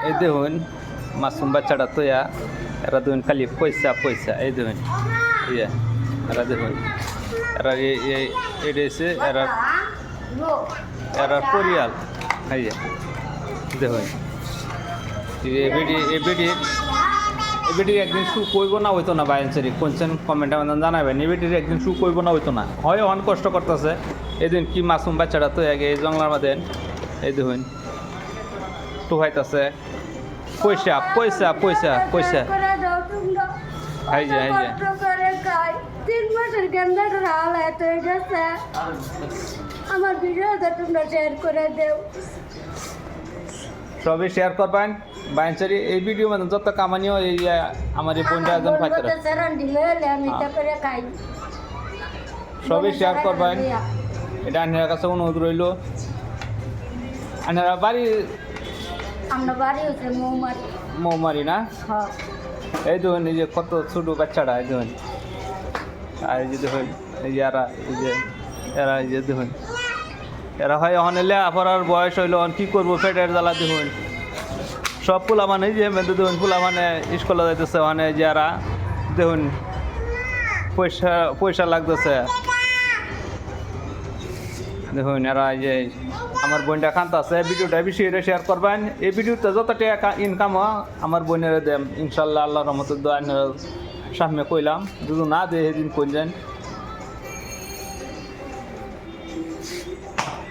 এই দেখুন মাসুম বাচ্চাটা তোয়া এরা দেখুন খালি পয়সা পয়সা এই দেখুন ইয়ে এরা দেখুন এরা এটা এসে এরা পরিয়াল এই দেখুন এবিটির একদিন শু কইব না হইতো না বাইনসারি কোনছেন কমেন্টে আমাদের জানাবেন এবিটির একদিন শু কইব না হইতো না হয় অন কষ্ট করতেছে এদিন কি মাসুম বাচ্চাটা তো আগে এই জঙ্গলার মধ্যে এই দেখুন টুহাইতেছে পয়সা পয়সা পয়সা পয়সা এই যে 3 মাসের গেন্দাটা হাল এত হয়ে গেছে আমার ভিডিওটা তোমরা শেয়ার করে দেও সবই শেয়ার করবেন বাইনসারি এই ভিডিও মানে যত কামানিও এই আমার এই বোনটা একজন ফাইতে আমি তা করে খাই সবই শেয়ার করবেন এটা আনার কাছে অনুরোধ রইল আনারা বাড়ি আমরা বাড়ি হচ্ছে মৌমারি না হ্যাঁ এই দেখুন এই যে কত ছোটো বাচ্চাটা এই দেখুন আর এই যে দেখুন এই যে এরা এই যে দেখুন এরা হয় ওখানে লেখাপড়ার বয়স হইলো কী করবো পেটের জ্বালা দেখুন সব পোলা মানে যে দেখুন পোলা মানে স্কুলে যাইতেছে ওখানে যে এরা দেখুন পয়সা পয়সা লাগতেছে দেখুন এরা এই যে আমার বোনটা খান্ত আছে ভিডিওটা বেশি শেয়ার করবেন এই ভিডিওতে যত টাকা ইনকাম হয় আমার বোনের দেন ইনশাল্লাহ আল্লাহর রহমতুল্লাহ সামনে কইলাম যদি না দিয়ে সেদিন কইলেন